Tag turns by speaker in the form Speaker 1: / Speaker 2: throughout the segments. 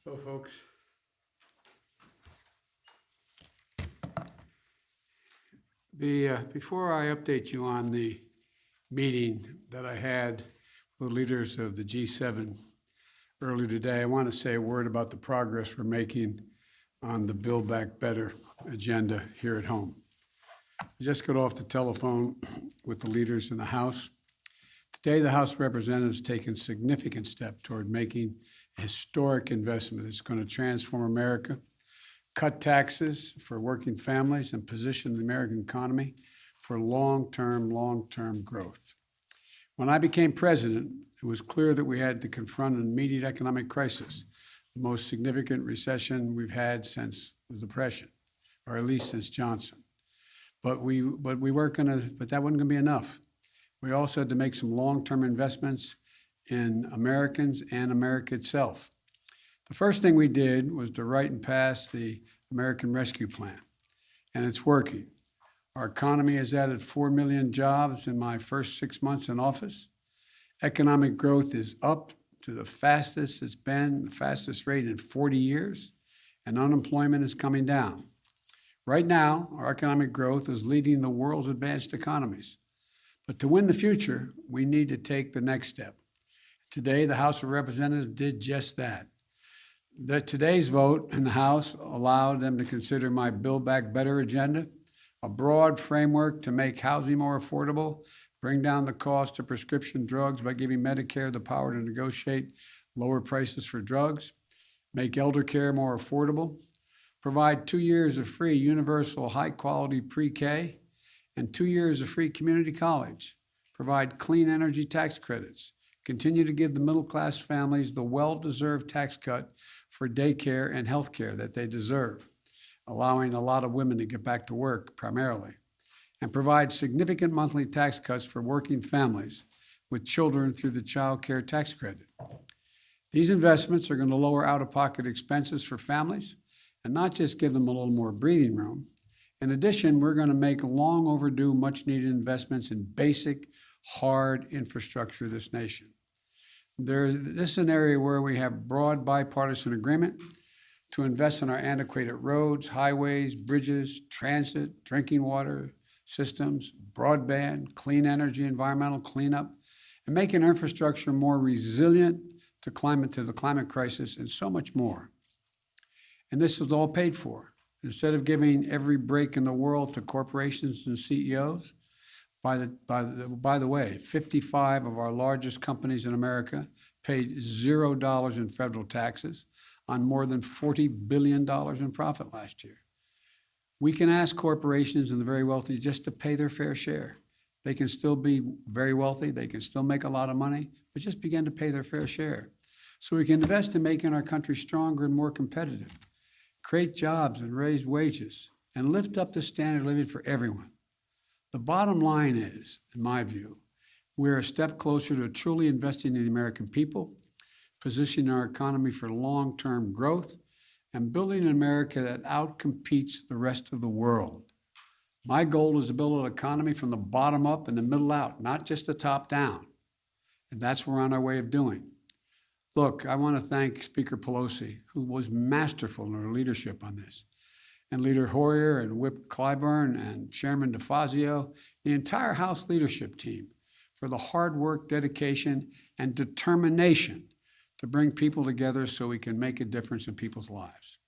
Speaker 1: So, folks, before I update you on the meeting that I had with leaders of the G7 earlier today, I want to say a word about the progress we're making on the Build Back Better agenda here at home. I just got off the telephone with the leaders in the House. Today, the House of Representatives has taken a significant step toward making a historic investment that's going to transform America, cut taxes for working families, and position the American economy for long-term growth. When I became president, it was clear that we had to confront an immediate economic crisis, the most significant recession we've had since the Depression, or at least since Johnson. But that wasn't going to be enough. We also had to make some long-term investments in Americans and America itself. The first thing we did was to write and pass the American Rescue Plan, and it's working. Our economy has added 4 million jobs in my first 6 months in office. Economic growth is up to the fastest it's been, the fastest rate in 40 years, and unemployment is coming down. Right now, our economic growth is leading the world's advanced economies. But to win the future, we need to take the next step. Today, the House of Representatives did just that. Today's vote in the House allowed them to consider my Build Back Better agenda, a broad framework to make housing more affordable, bring down the cost of prescription drugs by giving Medicare the power to negotiate lower prices for drugs, make elder care more affordable, provide 2 years of free universal high-quality pre-K, and 2 years of free community college, provide clean energy tax credits, continue to give the middle-class families the well-deserved tax cut for daycare and health care that they deserve, allowing a lot of women to get back to work primarily, and provide significant monthly tax cuts for working families with children through the child care tax credit. These investments are going to lower out-of-pocket expenses for families and not just give them a little more breathing room. In addition, we're going to make long overdue, much needed investments in basic, hard infrastructure of this nation. This is an area where we have broad bipartisan agreement to invest in our antiquated roads, highways, bridges, transit, drinking water systems, broadband, clean energy, environmental cleanup, and making infrastructure more resilient to the climate crisis, and so much more. And this is all paid for. Instead of giving every break in the world to corporations and CEOs, by the way, 55 of our largest companies in America paid $0 in federal taxes on more than $40 billion in profit last year. We can ask corporations and the very wealthy just to pay their fair share. They can still be very wealthy, they can still make a lot of money, but just begin to pay their fair share. So we can invest in making our country stronger and more competitive, create jobs and raise wages, and lift up the standard of living for everyone. The bottom line is, in my view, we're a step closer to truly investing in the American people, positioning our economy for long-term growth, and building an America that outcompetes the rest of the world. My goal is to build an economy from the bottom up and the middle out, not just the top down. And that's what we're on our way of doing. Look, I want to thank Speaker Pelosi, who was masterful in her leadership on this, and Leader Hoyer and Whip Clyburn and Chairman DeFazio, the entire House leadership team, for the hard work, dedication, and determination to bring people together so we can make a difference in people's lives.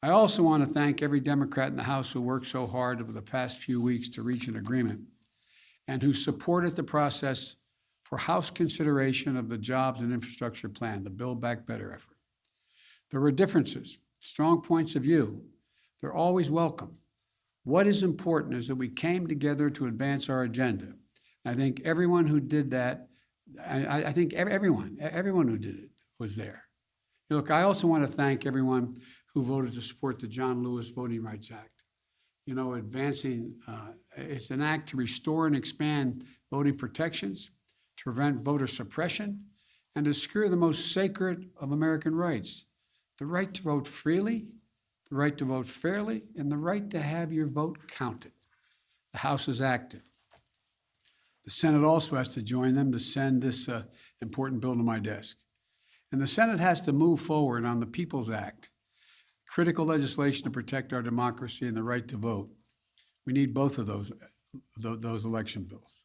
Speaker 1: I also want to thank every Democrat in the House who worked so hard over the past few weeks to reach an agreement and who supported the process for House consideration of the Jobs and Infrastructure Plan, the Build Back Better effort. There were differences, strong points of view. They're always welcome. What is important is that we came together to advance our agenda. I think everyone who did that, I think everyone who did it was there. Look, I also want to thank everyone who voted to support the John Lewis Voting Rights Act. You know, it's an act to restore and expand voting protections, to prevent voter suppression, and to secure the most sacred of American rights, the right to vote freely, the right to vote fairly, and the right to have your vote counted. The House is active. The Senate also has to join them to send this important bill to my desk. And the Senate has to move forward on the People's Act, critical legislation to protect our democracy and the right to vote. We need both of those election bills.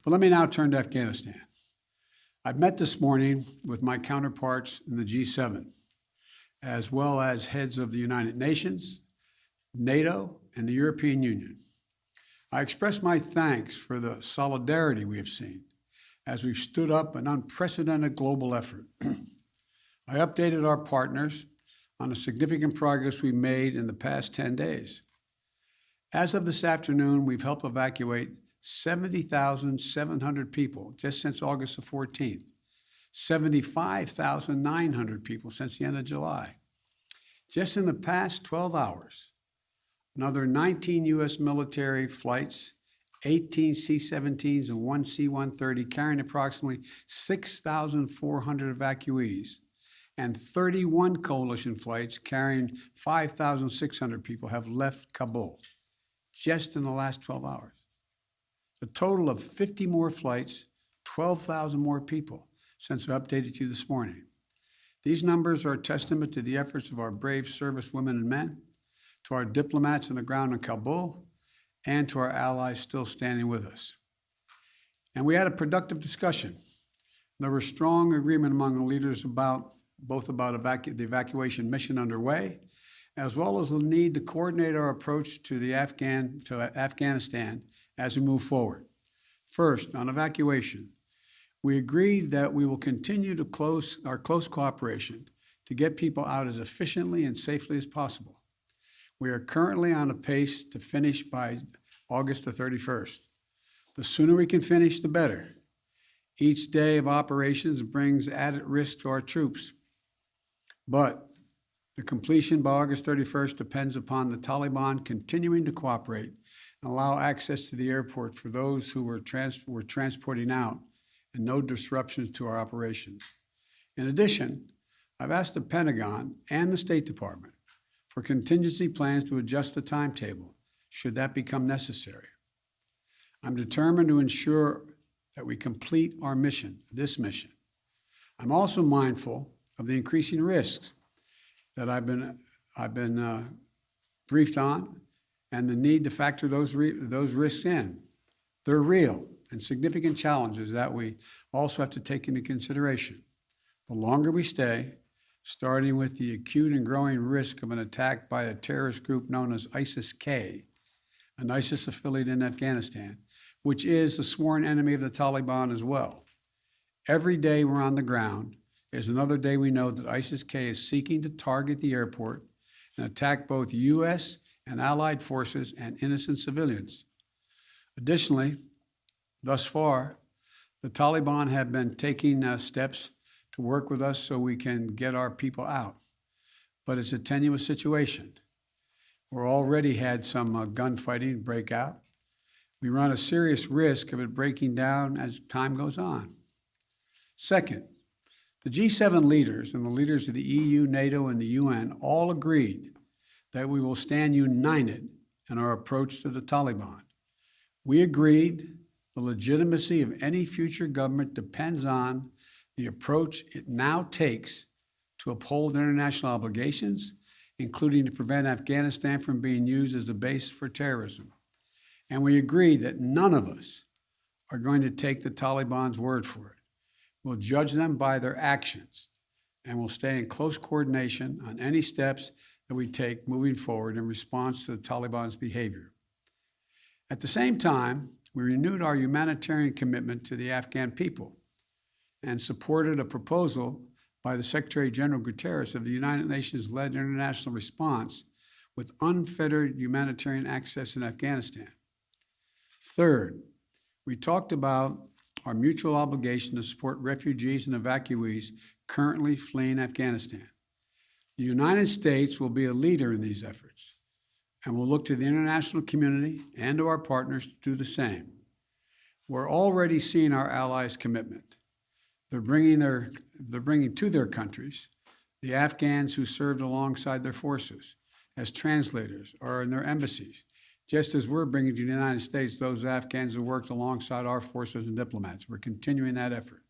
Speaker 1: But let me now turn to Afghanistan. I've met this morning with my counterparts in the G7, as well as heads of the United Nations, NATO, and the European Union. I express my thanks for the solidarity we have seen as we've stood up an unprecedented global effort. I updated our partners on the significant progress we made in the past 10 days. As of this afternoon, we've helped evacuate 70,700 people just since August the 14th, 75,900 people since the end of July. Just in the past 12 hours, another 19 U.S. military flights, 18 C-17s and 1 C-130 carrying approximately 6,400 evacuees, and 31 coalition flights carrying 5,600 people have left Kabul just in the last 12 hours. A total of 50 more flights, 12,000 more people since I updated you this morning. These numbers are a testament to the efforts of our brave service women and men, to our diplomats on the ground in Kabul, and to our allies still standing with us. And we had a productive discussion. There was strong agreement among the leaders about the evacuation mission underway, as well as the need to coordinate our approach to Afghanistan as we move forward. First, on evacuation, we agreed that we will continue to our close cooperation to get people out as efficiently and safely as possible. We are currently on a pace to finish by August the 31st. The sooner we can finish, the better. Each day of operations brings added risk to our troops. But the completion by August 31st depends upon the Taliban continuing to cooperate and allow access to the airport for those who we're transporting out and no disruptions to our operations. In addition, I've asked the Pentagon and the State Department for contingency plans to adjust the timetable should that become necessary. I'm determined to ensure that we complete our mission, this mission. I'm also mindful of the increasing risks that I've been briefed on, and the need to factor those risks in. They're real and significant challenges that we also have to take into consideration. The longer we stay, starting with the acute and growing risk of an attack by a terrorist group known as ISIS-K, an ISIS affiliate in Afghanistan, which is a sworn enemy of the Taliban as well. Every day we're on the ground is another day we know that ISIS-K is seeking to target the airport and attack both U.S. and allied forces and innocent civilians. Additionally, thus far, the Taliban have been taking steps to work with us so we can get our people out. But it's a tenuous situation. We're already had some gunfighting break out. We run a serious risk of it breaking down as time goes on. Second, the G7 leaders and the leaders of the EU, NATO, and the UN all agreed that we will stand united in our approach to the Taliban. We agreed the legitimacy of any future government depends on the approach it now takes to uphold international obligations, including to prevent Afghanistan from being used as a base for terrorism. And we agreed that none of us are going to take the Taliban's word for it. We'll judge them by their actions, and we'll stay in close coordination on any steps that we take moving forward in response to the Taliban's behavior. At the same time, we renewed our humanitarian commitment to the Afghan people and supported a proposal by the Secretary General Guterres of the United Nations-led international response with unfettered humanitarian access in Afghanistan. Third, we talked about our mutual obligation to support refugees and evacuees currently fleeing Afghanistan. The United States will be a leader in these efforts, and will look to the international community and to our partners to do the same. We're already seeing our allies' commitment. They're bringing to their countries the Afghans who served alongside their forces as translators or in their embassies, just as we're bringing to the United States those Afghans who worked alongside our forces and diplomats. We're continuing that effort.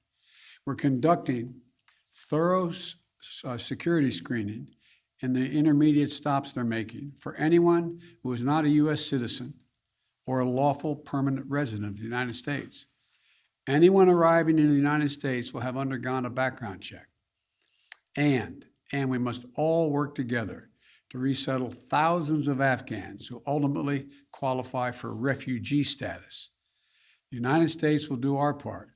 Speaker 1: We're conducting thorough security screening and the intermediate stops they're making for anyone who is not a U.S. citizen or a lawful permanent resident of the United States. Anyone arriving in the United States will have undergone a background check. And we must all work together to resettle thousands of Afghans who ultimately qualify for refugee status. The United States will do our part,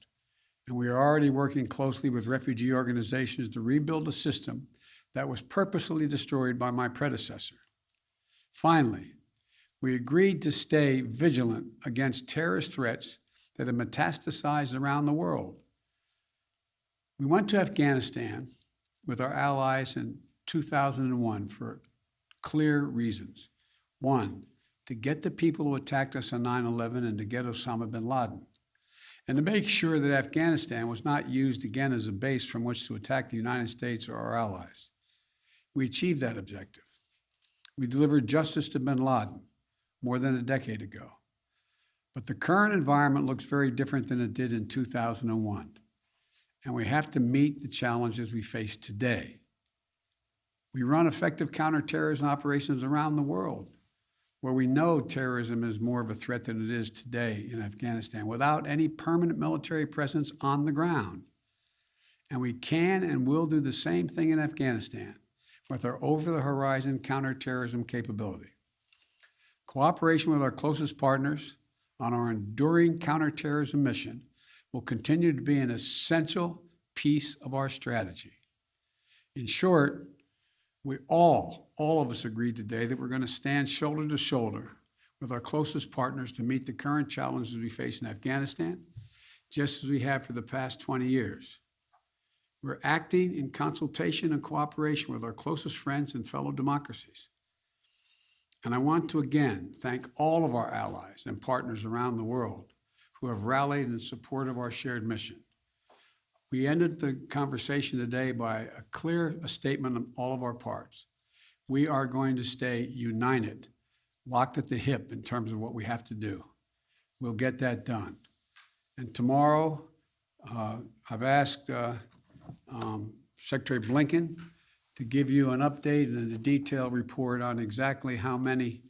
Speaker 1: and we are already working closely with refugee organizations to rebuild a system that was purposely destroyed by my predecessor. Finally, we agreed to stay vigilant against terrorist threats that have metastasized around the world. We went to Afghanistan with our allies in 2001 for clear reasons. One, to get the people who attacked us on 9/11 and to get Osama bin Laden, and to make sure that Afghanistan was not used again as a base from which to attack the United States or our allies. We achieved that objective. We delivered justice to bin Laden more than a decade ago. But the current environment looks very different than it did in 2001, and we have to meet the challenges we face today. We run effective counterterrorism operations around the world, where we know terrorism is more of a threat than it is today in Afghanistan, without any permanent military presence on the ground. And we can and will do the same thing in Afghanistan with our over-the-horizon counterterrorism capability. Cooperation with our closest partners on our enduring counterterrorism mission will continue to be an essential piece of our strategy. In short, we all of us agreed today that we're going to stand shoulder to shoulder with our closest partners to meet the current challenges we face in Afghanistan, just as we have for the past 20 years. We're acting in consultation and cooperation with our closest friends and fellow democracies. And I want to again thank all of our allies and partners around the world who have rallied in support of our shared mission. We ended the conversation today by a clear statement on all of our parts. We are going to stay united, locked at the hip in terms of what we have to do. We'll get that done. And tomorrow, I've asked Secretary Blinken to give you an update and a detailed report on exactly how many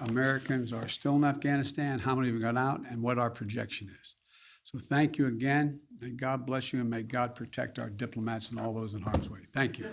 Speaker 1: Americans are still in Afghanistan, how many have gone out, and what our projection is. So thank you again, and God bless you, and may God protect our diplomats and all those in harm's way. Thank you.